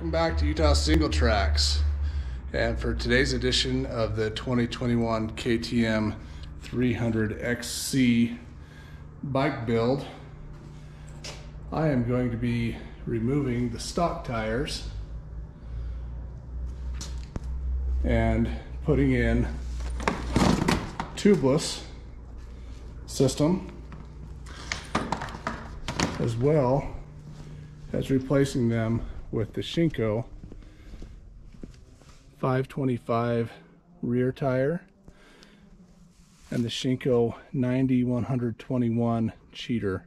Welcome back to Utah Single Tracks, and for today's edition of the 2021 KTM 300XC bike build, I am going to be removing the stock tires and putting in tubeless system, as well as replacing them with the Shinko 525 rear tire and the Shinko 90-121 cheater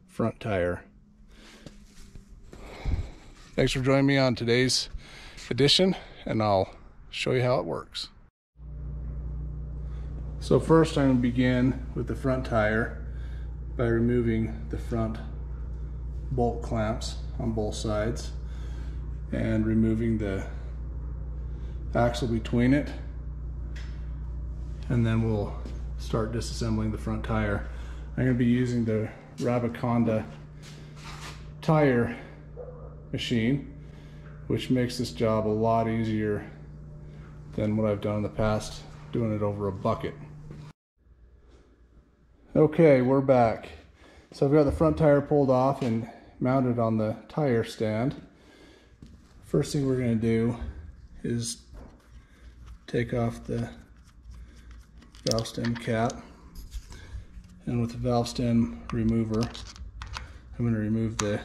front tire. Thanks for joining me on today's edition, and I'll show you how it works. So first I'm going to begin with the front tire by removing the front bolt clamps on both sides and removing the axle between it, and then we'll start disassembling the front tire. I'm going to be using the Rabaconda tire machine, which makes this job a lot easier than what I've done in the past doing it over a bucket. Okay, we're back. So I've got the front tire pulled off and mounted on the tire stand. First thing we're going to do is take off the valve stem cap, and with the valve stem remover I'm going to remove the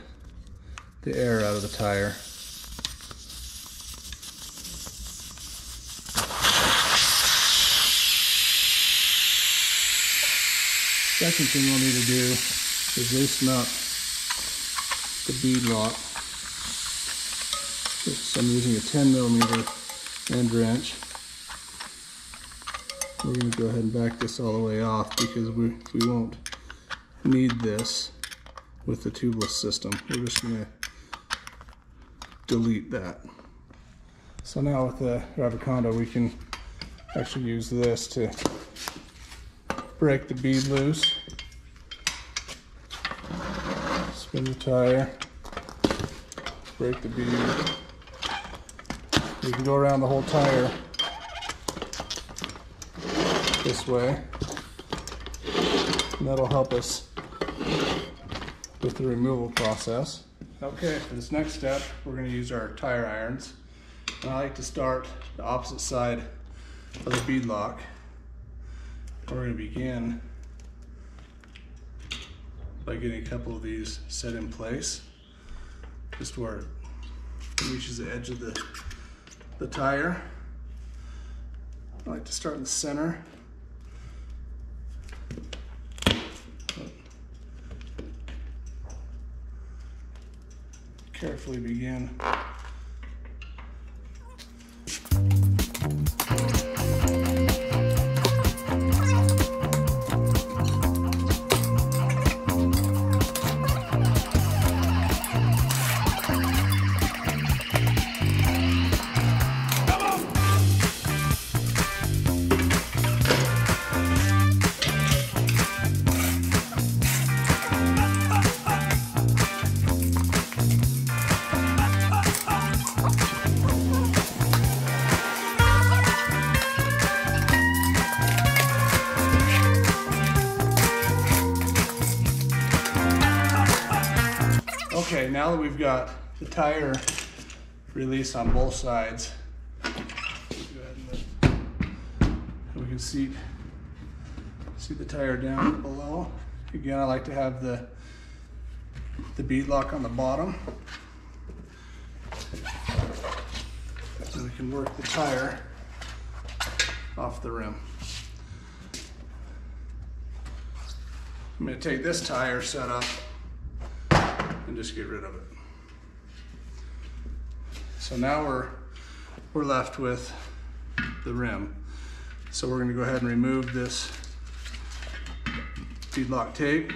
air out of the tire. Second thing we'll need to do is loosen up the bead lock. So I'm using a 10mm end wrench. We're going to go ahead and back this all the way off because we won't need this with the tubeless system. We're just going to delete that. So now with the Rabaconda we can actually use this to break the bead loose, spin the tire, break the bead. You can go around the whole tire this way, and that'll help us with the removal process. Okay, for this next step we're going to use our tire irons, and I like to start the opposite side of the bead lock. We're going to begin by getting a couple of these set in place, just where it reaches the edge of the tire. I like to start in the center. Carefully begin. Okay, now that we've got the tire release on both sides, go ahead and we can see the tire down below. Again, I like to have the bead lock on the bottom, so we can work the tire off the rim. I'm going to take this tire set up and just get rid of it. So now we're left with the rim. So we're going to go ahead and remove this bead lock tape,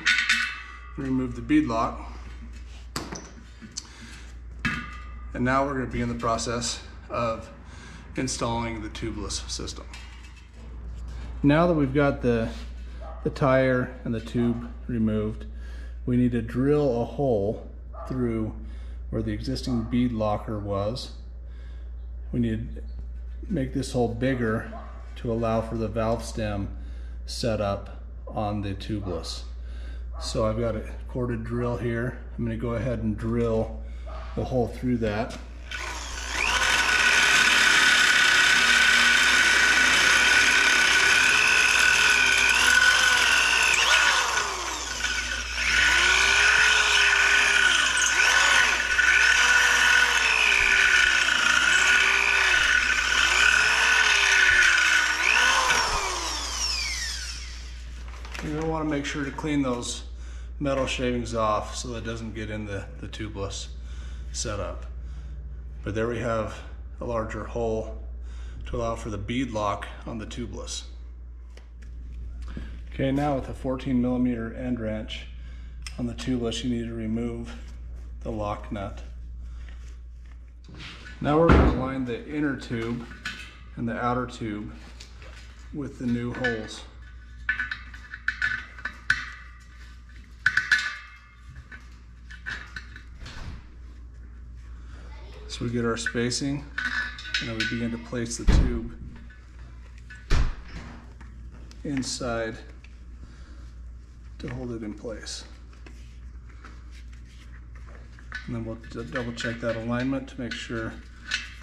and remove the bead lock, and now we're going to begin the process of installing the tubeless system. Now that we've got the tire and the tube removed, we need to drill a hole through where the existing bead locker was. We need to make this hole bigger to allow for the valve stem setup on the tubeless. So I've got a corded drill here. I'm going to go ahead and drill the hole through that. You're going to want to make sure to clean those metal shavings off so that it doesn't get in the tubeless setup. But there we have a larger hole to allow for the bead lock on the tubeless. Okay, now with a 14mm end wrench on the tubeless, you need to remove the lock nut. Now we're going to line the inner tube and the outer tube with the new holes. So we get our spacing, and then we begin to place the tube inside to hold it in place. And then we'll double check that alignment to make sure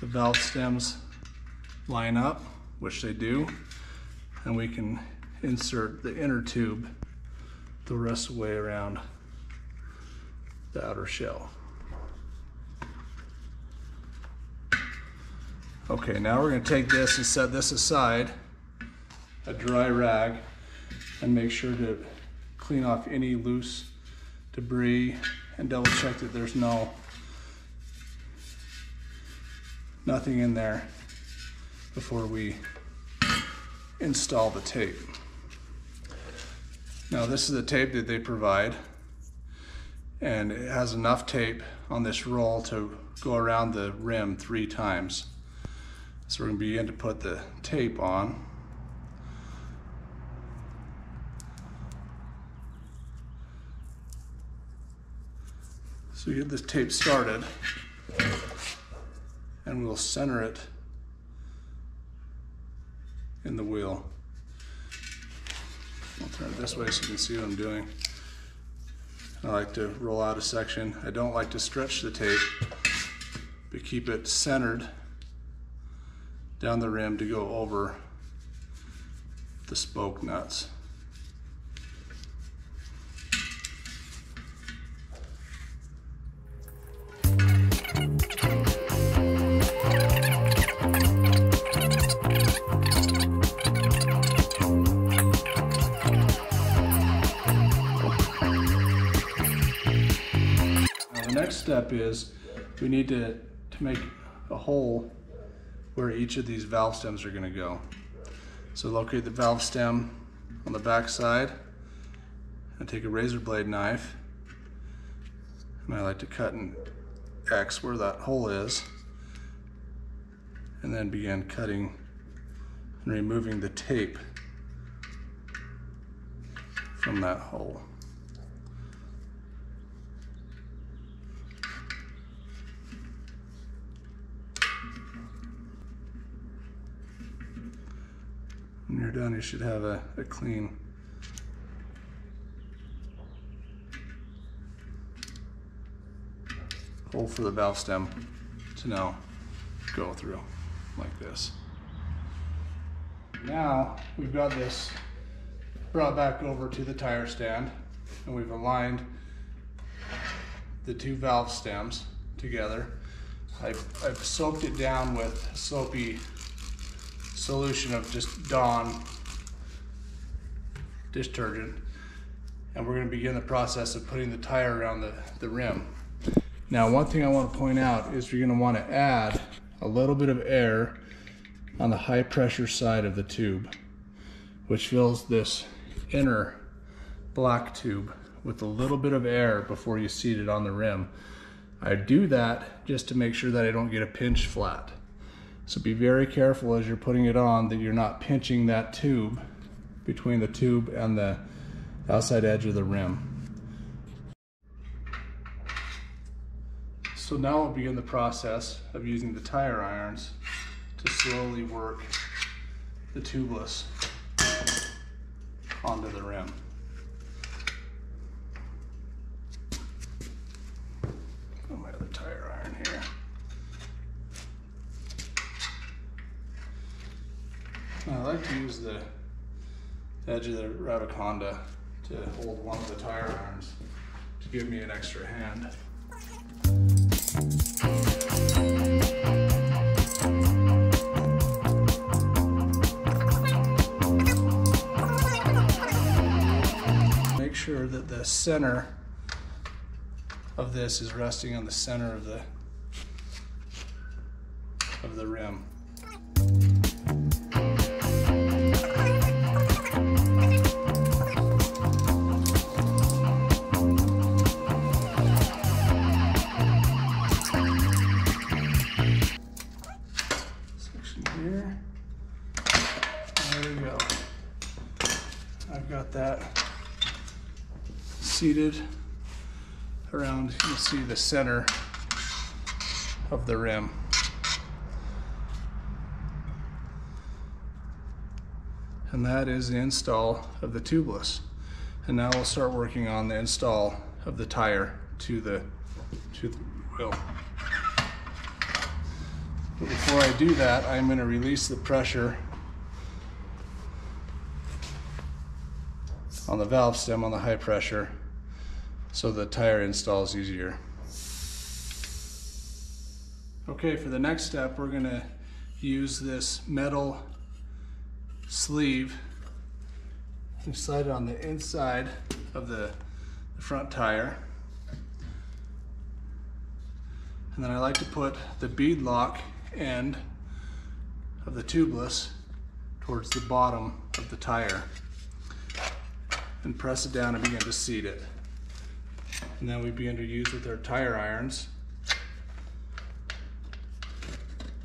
the valve stems line up, which they do, and we can insert the inner tube the rest of the way around the outer shell. Okay, now we're going to take this and set this aside, a dry rag, and make sure to clean off any loose debris and double check that there's nothing in there before we install the tape. Now this is the tape that they provide, and it has enough tape on this roll to go around the rim 3 times. So we're going to begin to put the tape on. So we get this tape started, and we'll center it in the wheel. I'll turn it this way so you can see what I'm doing. I like to roll out a section. I don't like to stretch the tape, but keep it centered down the rim to go over the spoke nuts. Now the next step is we need to make a hole where each of these valve stems are going to go. So locate the valve stem on the back side and take a razor blade knife, and I like to cut an X where that hole is, and then begin cutting and removing the tape from that hole. When you're done, you should have a clean hole for the valve stem to now go through like this. Now we've got this brought back over to the tire stand, and we've aligned the 2 valve stems together. I've soaked it down with soapy solution of just Dawn detergent, and we're going to begin the process of putting the tire around the rim. Now, one thing I want to point out is you're going to want to add a little bit of air on the high pressure side of the tube, which fills this inner black tube with a little bit of air before you seat it on the rim. I do that just to make sure that I don't get a pinch flat. So be very careful as you're putting it on that you're not pinching that tube between the tube and the outside edge of the rim. So now we'll begin the process of using the tire irons to slowly work the tubeless onto the rim. Put my other tire iron here. Now, I like to use the edge of the Rabbit Honda to hold one of the tire irons to give me an extra hand. Make sure that the center of this is resting on the center of the rim. Here. There we go. I've got that seated around, you see the center of the rim. And that is the install of the tubeless. And now we'll start working on the install of the tire to the wheel. But before I do that, I'm going to release the pressure on the valve stem on the high pressure so the tire install is easier. Okay, for the next step, we're going to use this metal sleeve and slide it on the inside of the front tire. And then I like to put the bead lock end of the tubeless towards the bottom of the tire and press it down and begin to seat it. And then we begin to use with our tire irons,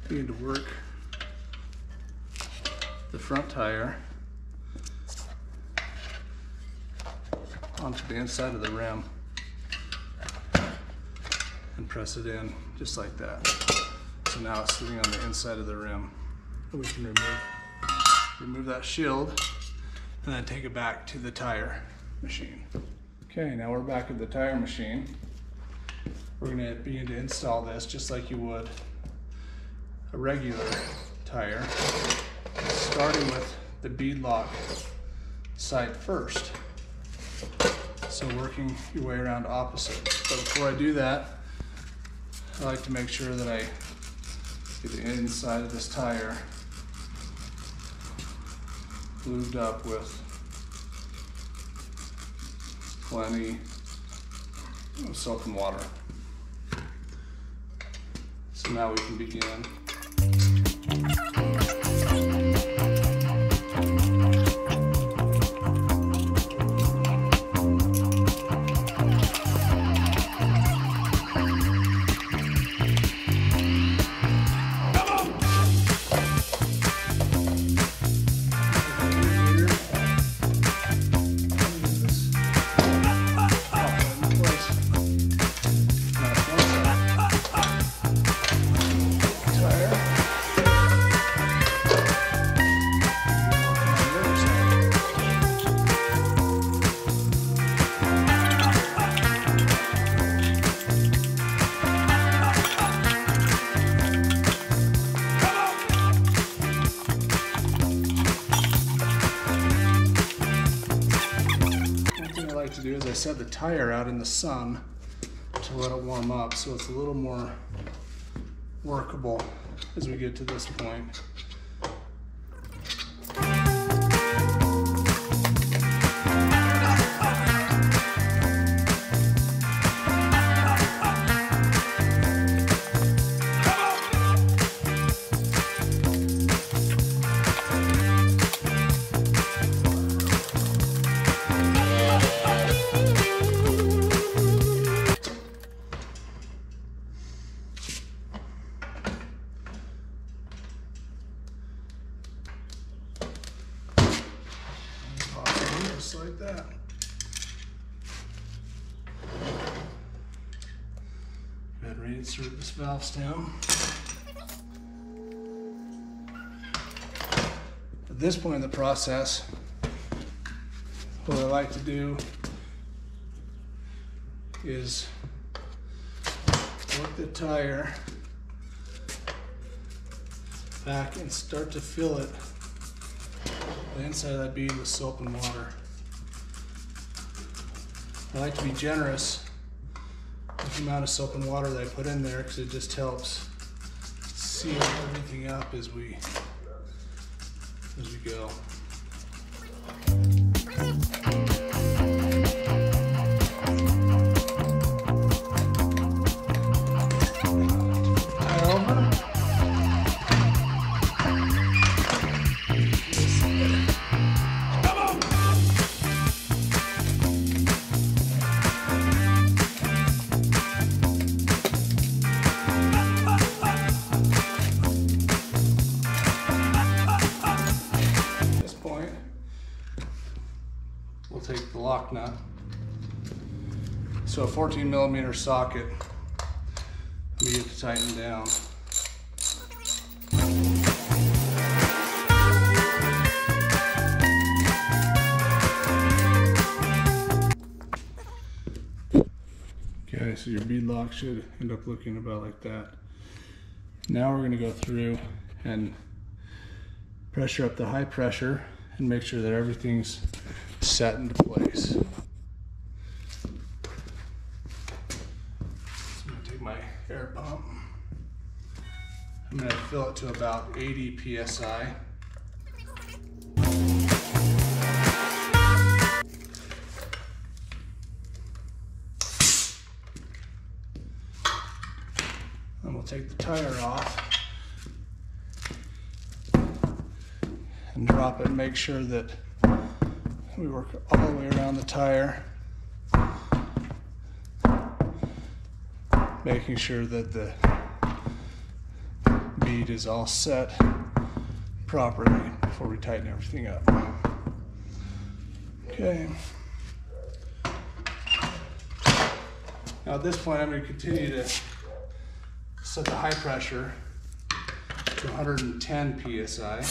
begin to work the front tire onto the inside of the rim and press it in just like that. So now it's sitting on the inside of the rim. And we can remove that shield and then take it back to the tire machine. Okay, now we're back at the tire machine. We're going to begin to install this just like you would a regular tire, starting with the bead lock side first. So working your way around opposite. But before I do that, I like to make sure that I get the inside of this tire lubed up with plenty of soap and water. So now we can begin. Do is I set the tire out in the sun to let it warm up so it's a little more workable as we get to this point. reinsert this valve stem. At this point in the process, what I like to do is work the tire back and start to fill it, the inside of that bead, with soap and water. I like to be generous with the amount of soap and water that I put in there because it just helps seal everything up as we go. We'll take the lock nut. So a 14mm socket, we get to tighten down. Okay, so your bead lock should end up looking about like that. Now we're going to go through and pressure up the high pressure and make sure that everything's set into place. So I'm going to take my air pump. I'm going to fill it to about 80 psi. And we'll take the tire off and drop it and make sure that we work all the way around the tire, making sure that the bead is all set properly before we tighten everything up. Okay. Now at this point, I'm going to continue to set the high pressure to 110 psi.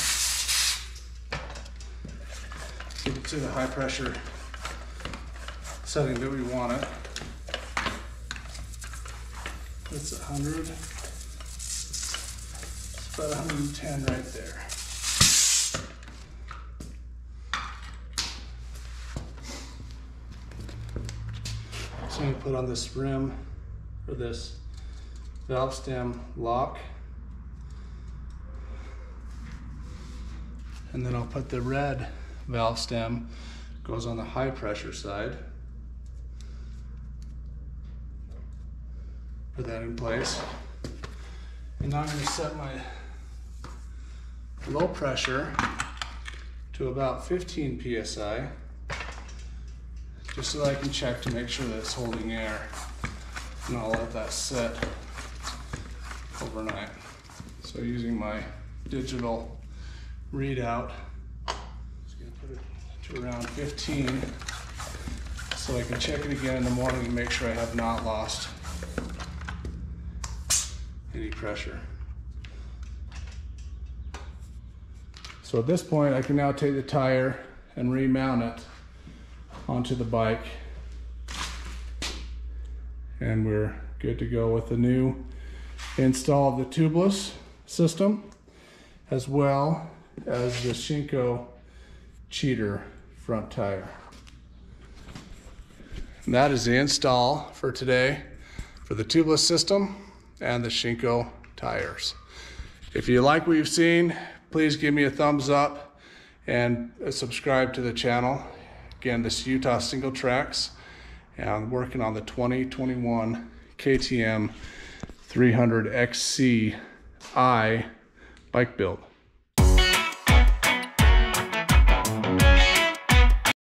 Get it to the high pressure setting that we want it. That's 100. It's about 110 right there. So I'm going to put on this rim, or this valve stem lock. And then I'll put the red valve stem, goes on the high pressure side. Put that in place. And now I'm going to set my low pressure to about 15 psi, just so that I can check to make sure that it's holding air. And I'll let that set overnight. So using my digital readout, to around 15, so I can check it again in the morning and make sure I have not lost any pressure. So at this point, I can now take the tire and remount it onto the bike, and we're good to go with the new install of the tubeless system, as well as the Shinko cheater front tire. And that is the install for today for the tubeless system and the Shinko tires. If you like what you've seen, please give me a thumbs up and subscribe to the channel. Again, this is Utah Single Tracks, and I'm working on the 2021 KTM 300XCI bike build.